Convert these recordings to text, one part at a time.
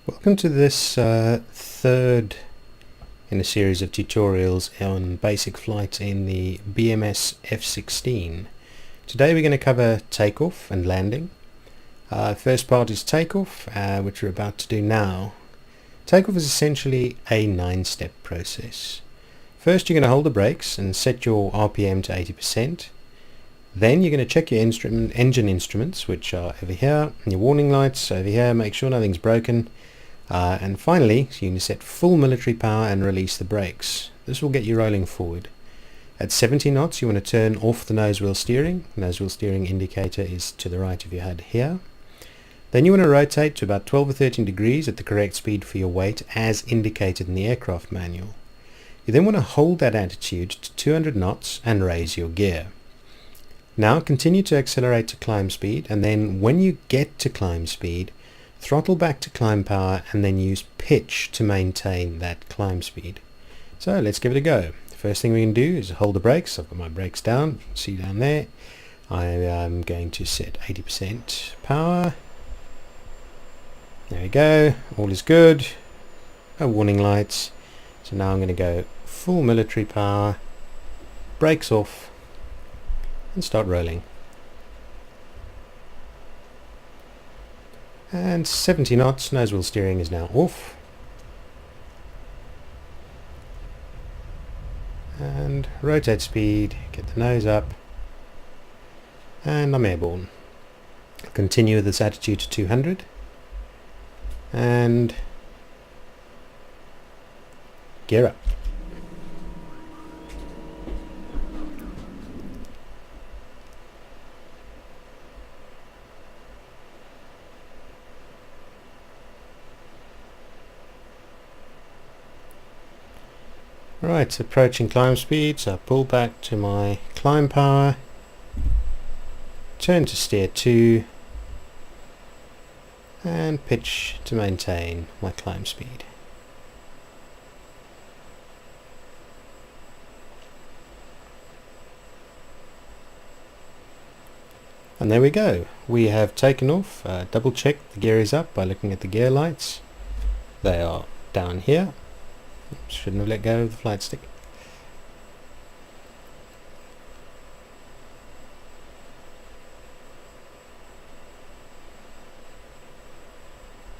Welcome to this third in a series of tutorials on basic flight in the BMS F-16. Today we're going to cover takeoff and landing. First part is takeoff, which we're about to do now. Takeoff is essentially a 9-step process. First, you're going to hold the brakes and set your RPM to 80%. Then you're going to check your engine instruments, which are over here, and your warning lights over here, make sure nothing's broken. And finally, you're going to set full military power and release the brakes. This will get you rolling forward. At 70 knots, you want to turn off the nose wheel steering. The nose wheel steering indicator is to the right of your head here. Then you want to rotate to about 12 or 13 degrees at the correct speed for your weight as indicated in the aircraft manual. You then want to hold that attitude to 200 knots and raise your gear. Now continue to accelerate to climb speed, and then when you get to climb speed, throttle back to climb power and then use pitch to maintain that climb speed. So let's give it a go. The first thing we can do is hold the brakes. I've got my brakes down, see down there. I am going to set 80% power. There we go, all is good. No warning lights. So now I'm going to go full military power, brakes off, and start rolling. And 70 knots, nose wheel steering is now off. And rotate speed, get the nose up, and I'm airborne. Continue with this attitude to 200. And gear up. Right, approaching climb speed, so I pull back to my climb power, turn to steer 2, and pitch to maintain my climb speed. And there we go. We have taken off. Double check the gear is up by looking at the gear lights. They are down here. Shouldn't have let go of the flight stick.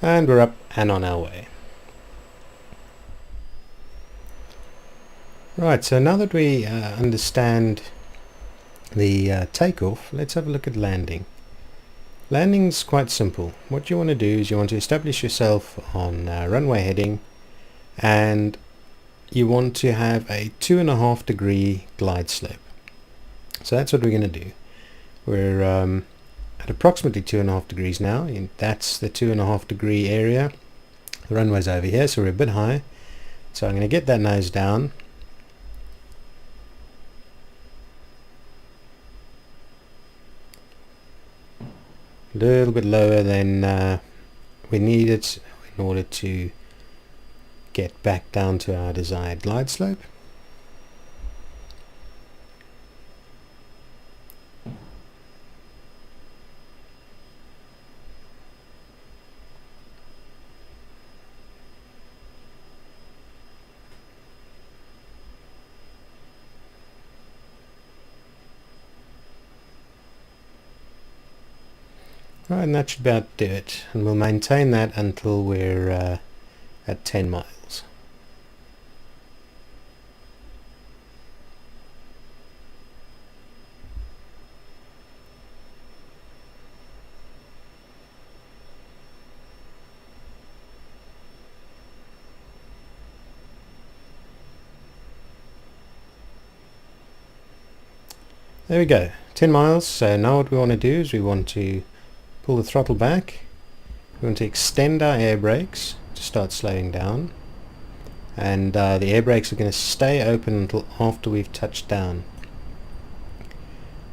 And we're up and on our way. Right, so now that we understand the takeoff, let's have a look at landing. Landing's quite simple. What you want to do is you want to establish yourself on runway heading, and you want to have a 2.5 degree glide slope. So that's what we're going to do. We're at approximately 2.5 degrees now, and that's the 2.5 degree area. The runway's over here, so we're a bit high. So I'm going to get that nose down. A little bit lower than we need it in order to get back down to our desired glide slope. Right, and that should about do it, and we'll maintain that until we're at 10 miles. There we go, 10 miles. So now what we want to do is we want to pull the throttle back. We want to extend our air brakes to start slowing down, and the air brakes are going to stay open until after we've touched down,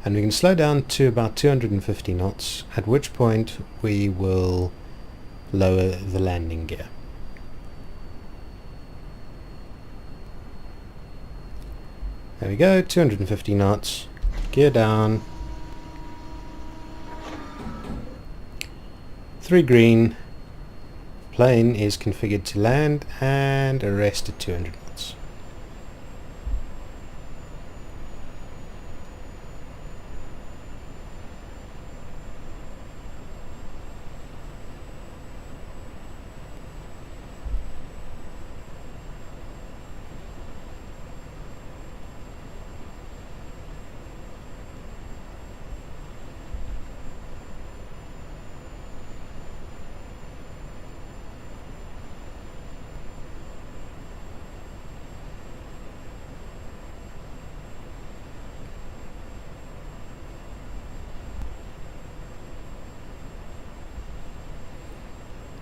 and we can slow down to about 250 knots, at which point we will lower the landing gear. There we go, 250 knots, gear down, 3 green, plane is configured to land and arrest at 200 knots.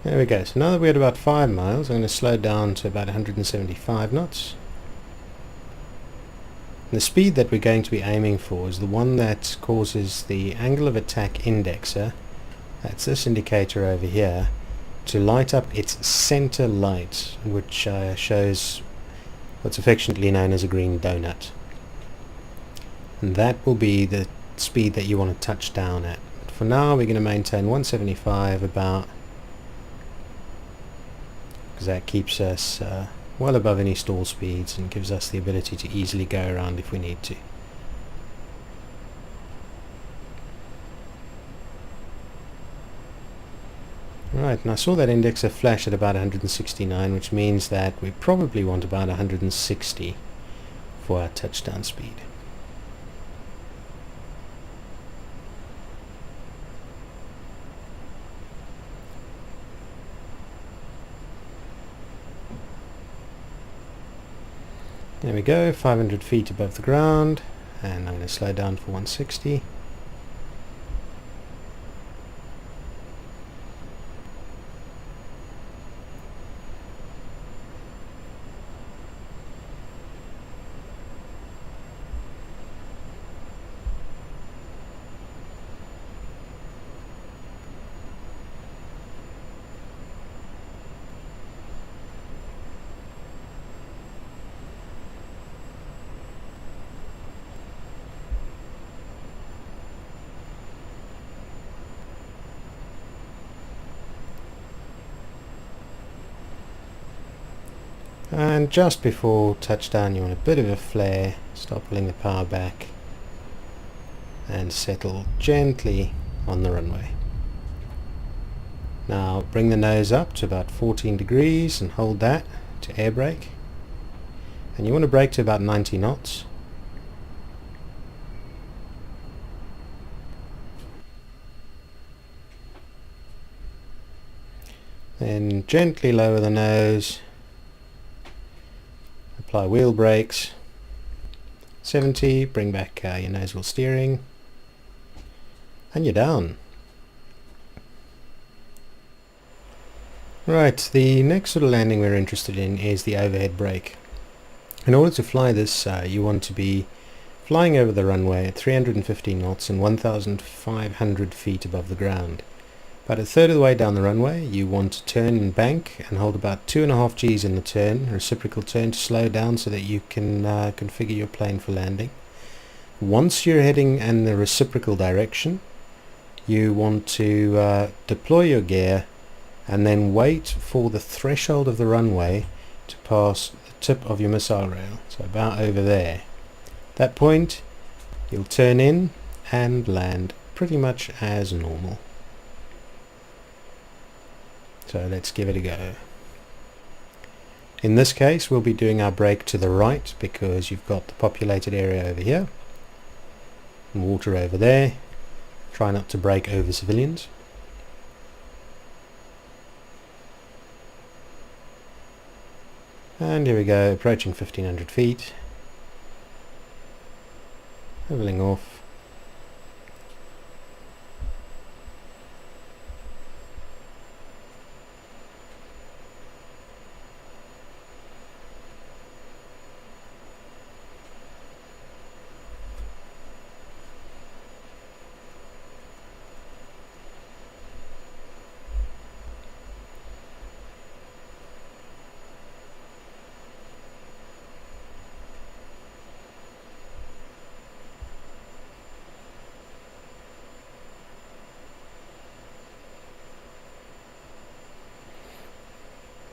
There we go. So now that we're at about 5 miles, I'm going to slow down to about 175 knots. The speed that we're going to be aiming for is the one that causes the angle of attack indexer, that's this indicator over here, to light up its center light, which shows what's affectionately known as a green donut. And that will be the speed that you want to touch down at. But for now we're going to maintain 175 about, because that keeps us well above any stall speeds and gives us the ability to easily go around if we need to. Right, and I saw that indexer flash at about 169, which means that we probably want about 160 for our touchdown speed. There we go, 500 feet above the ground, and I'm going to slow down for 160. And just before touchdown you want a bit of a flare, start pulling the power back and settle gently on the runway. Now bring the nose up to about 14 degrees and hold that to air brake, and you want to brake to about 90 knots. Then gently lower the nose, apply wheel brakes, 70, bring back your nose wheel steering, and you're down. Right, the next sort of landing we're interested in is the overhead brake. In order to fly this, you want to be flying over the runway at 350 knots and 1,500 feet above the ground. About a third of the way down the runway you want to turn and bank and hold about 2.5 Gs in the turn, reciprocal turn, to slow down so that you can configure your plane for landing. Once you're heading in the reciprocal direction, you want to deploy your gear and then wait for the threshold of the runway to pass the tip of your missile rail, so about over there. At that point you'll turn in and land pretty much as normal. So let's give it a go. In this case we'll be doing our brake to the right because you've got the populated area over here and water over there. Try not to brake over civilians. And here we go, approaching 1,500 feet. Leveling off.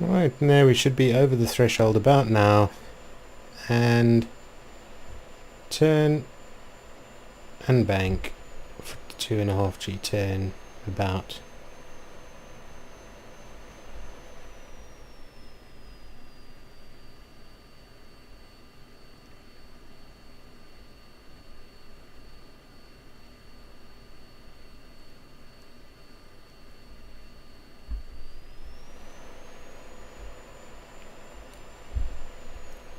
Right, now we should be over the threshold about now, and turn and bank for the 2.5G turn about.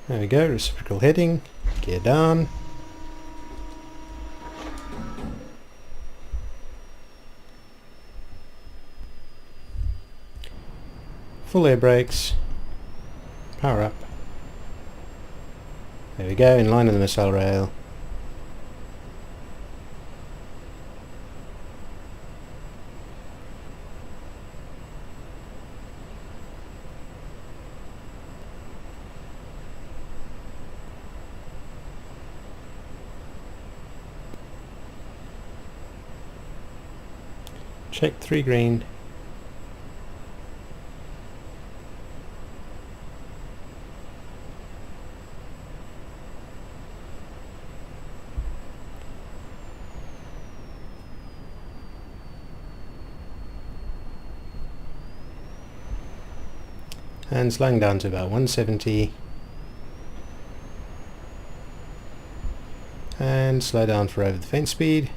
There we go, reciprocal heading, gear down. Full air brakes, power up. There we go, in line with the missile rail. Check 3 green. And slowing down to about 170. And slow down for over the fence speed,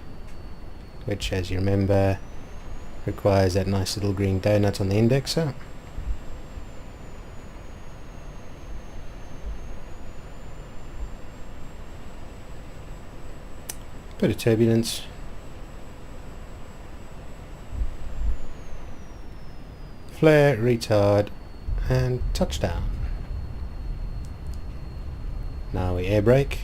which, as you remember, requires that nice little green donut on the indexer. Bit of turbulence. Flare, retard, and touchdown. Now we air brake.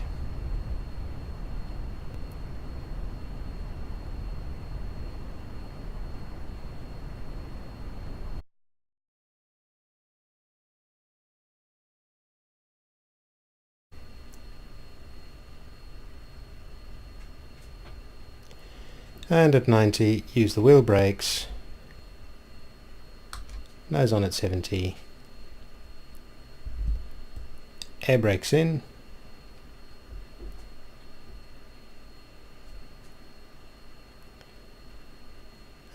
And at 90, use the wheel brakes. Nose on at 70. Air brakes in.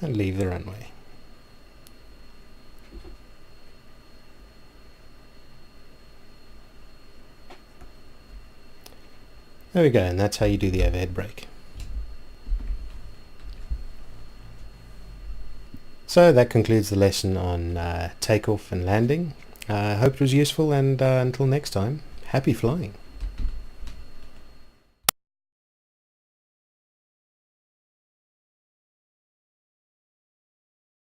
And leave the runway. There we go, and that's how you do the overhead brake. So that concludes the lesson on takeoff and landing. I hope it was useful, and until next time, happy flying.